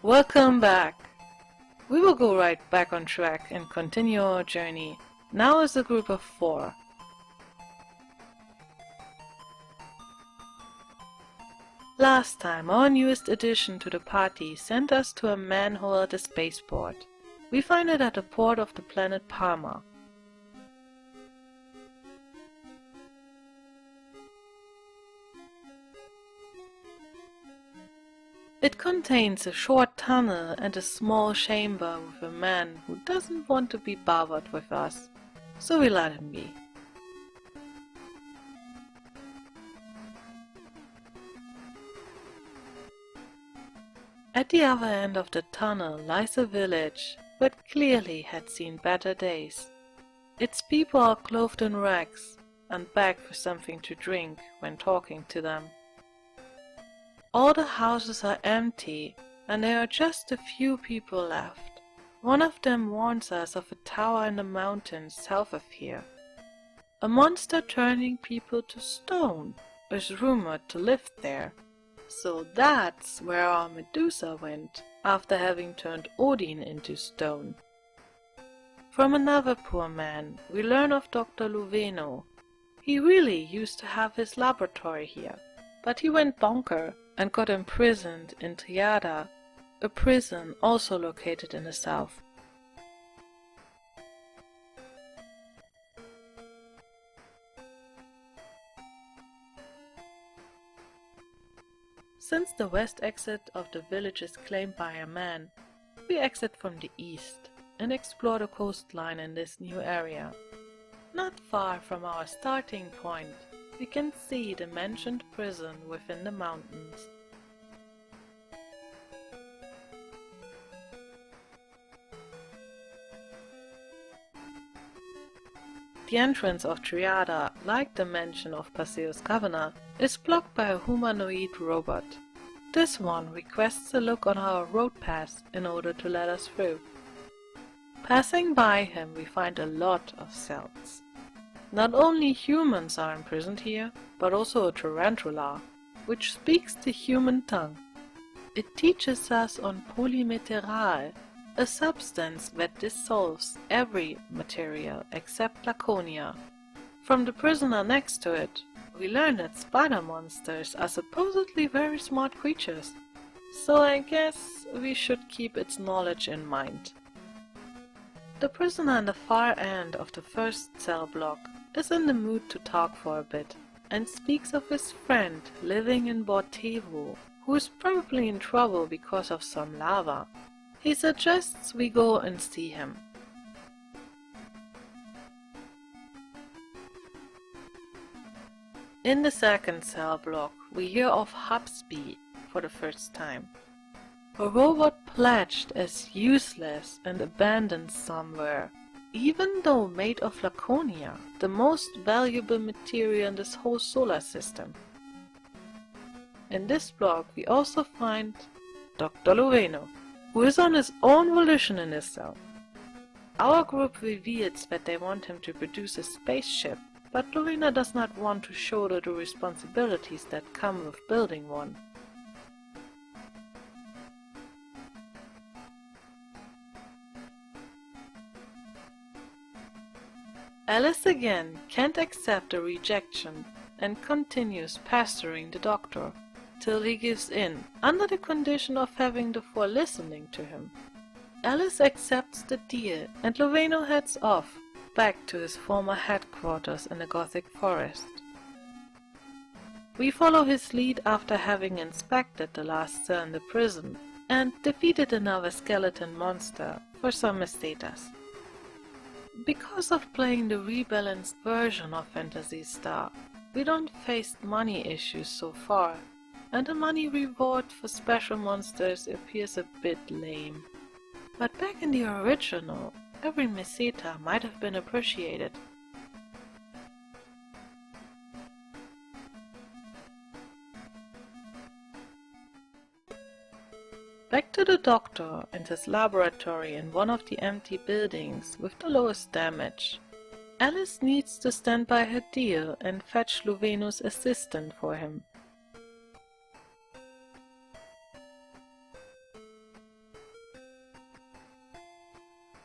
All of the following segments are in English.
Welcome back! We will go right back on track and continue our journey, now as a group of 4. Last time, our newest addition to the party sent us to a manhole at a spaceport. We find it at the port of the planet Palma. It contains a short tunnel and a small chamber with a man who doesn't want to be bothered with us, so we let him be. At the other end of the tunnel lies a village, but clearly had seen better days. Its people are clothed in rags and beg for something to drink when talking to them. All the houses are empty, and there are just a few people left. One of them warns us of a tower in the mountains south of here. A monster turning people to stone is rumored to live there. So that's where our Medusa went, after having turned Odin into stone. From another poor man, we learn of Dr. Luveno. He really used to have his laboratory here, but he went bonker and got imprisoned in Triada, a prison also located in the south. Since the west exit of the village is claimed by a man, we exit from the east and explore the coastline in this new area. Not far from our starting point, we can see the mentioned prison within the mountains. The entrance of Triada, like the mansion of Paseo's governor, is blocked by a humanoid robot. This one requests a look on our road pass in order to let us through. Passing by him, we find a lot of cells. Not only humans are imprisoned here, but also a tarantula, which speaks the human tongue. It teaches us on polymeteral, a substance that dissolves every material except Laconia. From the prisoner next to it, we learn that spider monsters are supposedly very smart creatures, so I guess we should keep its knowledge in mind. The prisoner in the far end of the first cell block is in the mood to talk for a bit, and speaks of his friend living in Bortevo, who is probably in trouble because of some lava. He suggests we go and see him. In the second cell block, we hear of Hubsby for the first time. A robot pledged as useless and abandoned somewhere, even though made of Laconia, the most valuable material in this whole solar system. In this block we also find Dr. Luveno, who is on his own volition in his cell. Our group reveals that they want him to produce a spaceship, but Luveno does not want to shoulder the responsibilities that come with building one. Alice again can't accept the rejection and continues pestering the doctor, till he gives in, under the condition of having the 4 listening to him. Alice accepts the deal and Luveno heads off, back to his former headquarters in the Gothic forest. We follow his lead after having inspected the last cell in the prison and defeated another skeleton monster for some estatas. Because of playing the rebalanced version of Phantasy Star, we don't face money issues so far, and the money reward for special monsters appears a bit lame. But back in the original, every meseta might have been appreciated. Back to the doctor and his laboratory in one of the empty buildings with the lowest damage. Alice needs to stand by her deal and fetch Luveno's assistant for him.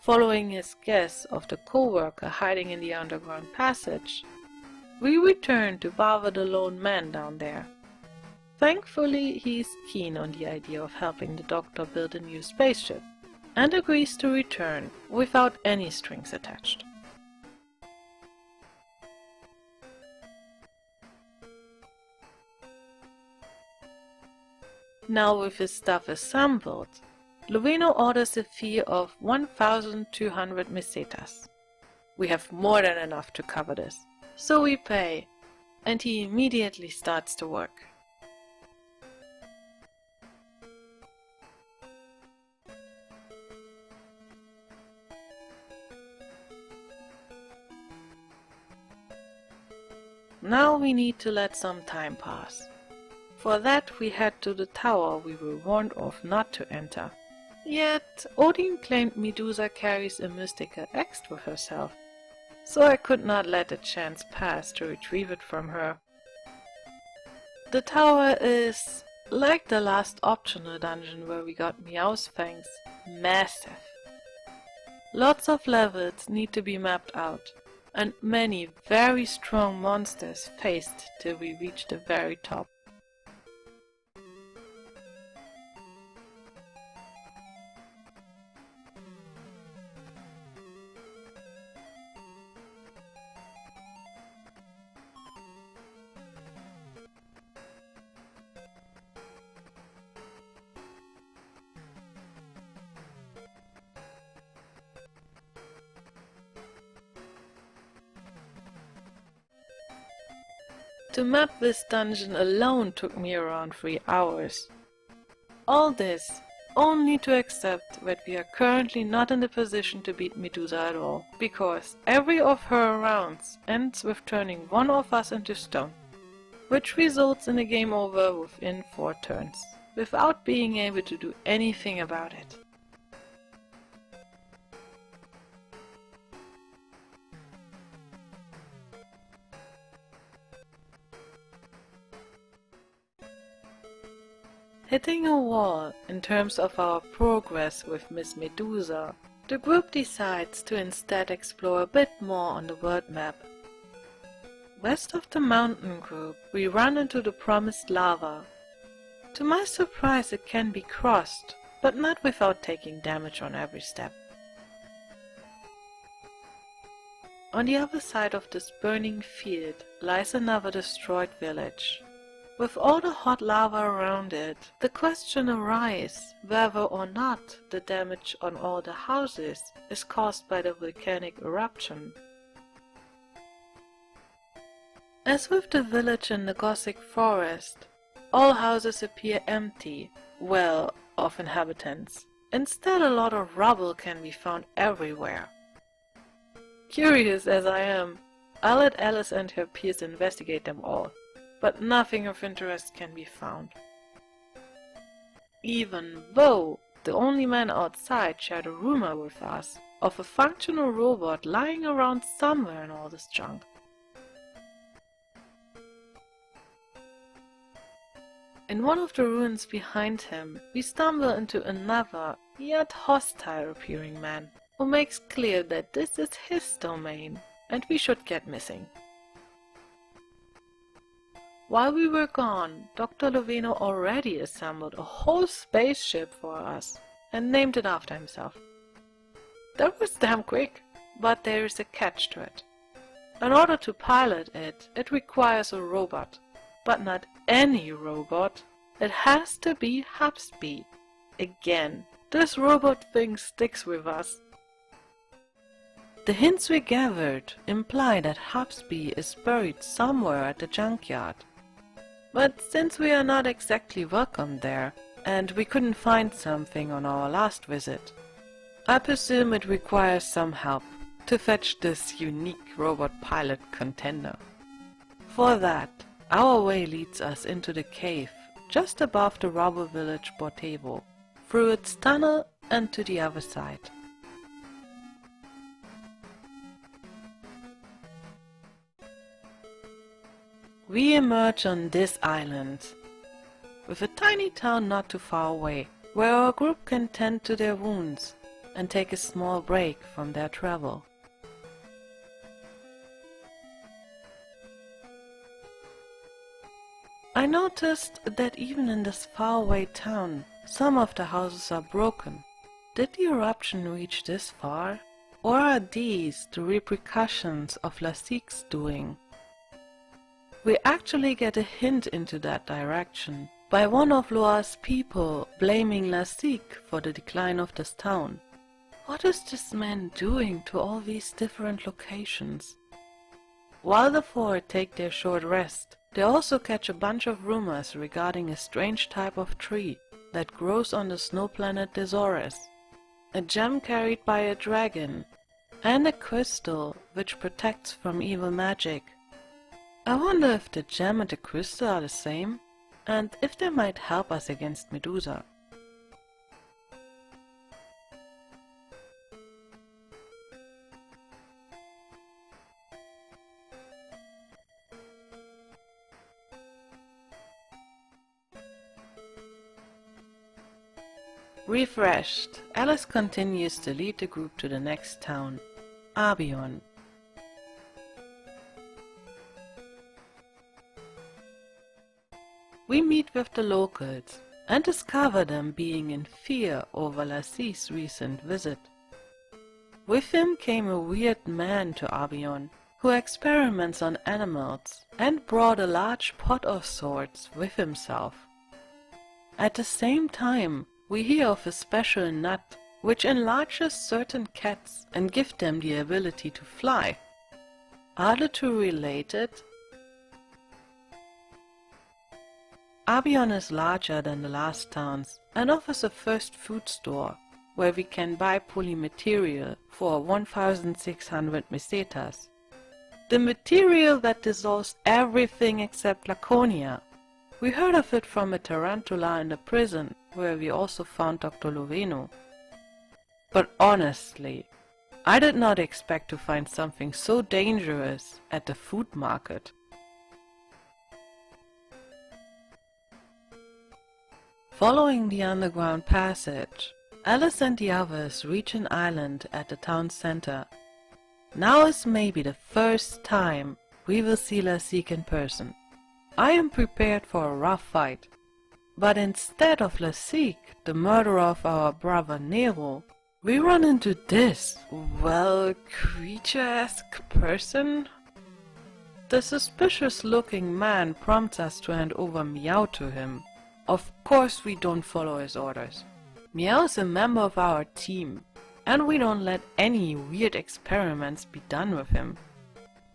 Following his guess of the co-worker hiding in the underground passage, we return to bother the lone man down there. Thankfully, he is keen on the idea of helping the doctor build a new spaceship, and agrees to return without any strings attached. Now with his stuff assembled, Luveno orders a fee of 1,200 mesetas. We have more than enough to cover this, so we pay, and he immediately starts to work. Now we need to let some time pass. For that we head to the tower we were warned of not to enter. Yet Odin claimed Medusa carries a mystical axe with herself, so I could not let a chance pass to retrieve it from her. The tower is, like the last optional dungeon where we got Meow's fangs, massive. Lots of levels need to be mapped out, and many very strong monsters faced till we reach the very top. To map this dungeon alone took me around 3 hours. All this only to accept that we are currently not in the position to beat Medusa at all, because every of her rounds ends with turning one of us into stone, which results in a game over within 4 turns, without being able to do anything about it. Hitting a wall in terms of our progress with Miss Medusa, the group decides to instead explore a bit more on the world map. West of the mountain group, we run into the promised lava. To my surprise, it can be crossed, but not without taking damage on every step. On the other side of this burning field lies another destroyed village. With all the hot lava around it, the question arises whether or not the damage on all the houses is caused by the volcanic eruption. As with the village in the Gothic forest, all houses appear empty, well, of inhabitants. Instead, a lot of rubble can be found everywhere. Curious as I am, I'll let Alice and her peers investigate them all, but nothing of interest can be found. Even though the only man outside shared a rumor with us of a functional robot lying around somewhere in all this junk. In one of the ruins behind him, we stumble into another, yet hostile appearing man, who makes clear that this is his domain, and we should get missing. While we were gone, Dr. Luveno already assembled a whole spaceship for us, and named it after himself. That was damn quick, but there is a catch to it. In order to pilot it, it requires a robot. But not any robot. It has to be Hubsby. Again, this robot thing sticks with us. The hints we gathered imply that Hubsby is buried somewhere at the junkyard. But since we are not exactly welcome there, and we couldn't find something on our last visit, I presume it requires some help to fetch this unique robot pilot contender. For that, our way leads us into the cave just above the rubble village Bortevo, through its tunnel and to the other side. We emerge on this island, with a tiny town not too far away, where our group can tend to their wounds, and take a small break from their travel. I noticed that even in this faraway town, some of the houses are broken. Did the eruption reach this far? Or are these the repercussions of Lassik's doing? We actually get a hint into that direction by one of Loa's people blaming Lassik for the decline of this town. What is this man doing to all these different locations? While the four take their short rest, they also catch a bunch of rumors regarding a strange type of tree that grows on the snow planet Desores, a gem carried by a dragon, and a crystal which protects from evil magic. I wonder if the gem and the crystal are the same, and if they might help us against Medusa. Refreshed, Alice continues to lead the group to the next town, Avion. We meet with the locals and discover them being in fear over Lassik's recent visit. With him came a weird man to Avion who experiments on animals and brought a large pot of sorts with himself. At the same time, we hear of a special nut which enlarges certain cats and gives them the ability to fly. Are the two related? Avion is larger than the last towns and offers a first food store where we can buy polymaterial for 1,600 mesetas. The material that dissolves everything except Laconia. We heard of it from a tarantula in the prison, where we also found Dr. Luveno. But honestly, I did not expect to find something so dangerous at the food market. Following the underground passage, Alice and the others reach an island at the town center. Now is maybe the first time we will see Lassik in person. I am prepared for a rough fight, but instead of Lassik, the murderer of our brother Nero, we run into this, well, creature-esque person. The suspicious-looking man prompts us to hand over Meow to him. Of course we don't follow his orders. Meow is a member of our team, and we don't let any weird experiments be done with him.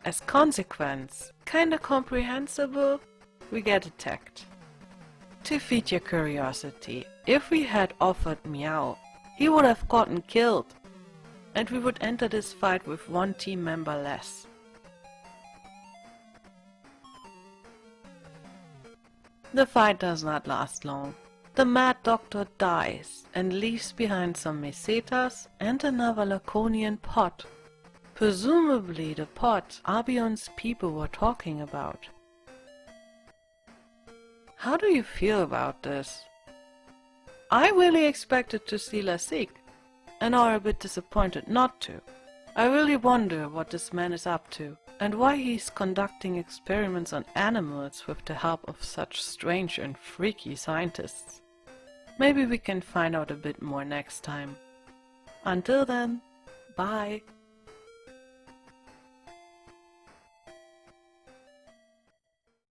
As consequence, kinda comprehensible, we get attacked. To feed your curiosity, if we had offered Meow, he would have gotten killed, and we would enter this fight with one team member less. The fight does not last long. The Mad Doctor dies and leaves behind some mesetas and another Laconian pot. Presumably the pot Avion's people were talking about. How do you feel about this? I really expected to see Lassik, and are a bit disappointed not to. I really wonder what this man is up to, and why he's conducting experiments on animals with the help of such strange and freaky scientists. Maybe we can find out a bit more next time. Until then, bye!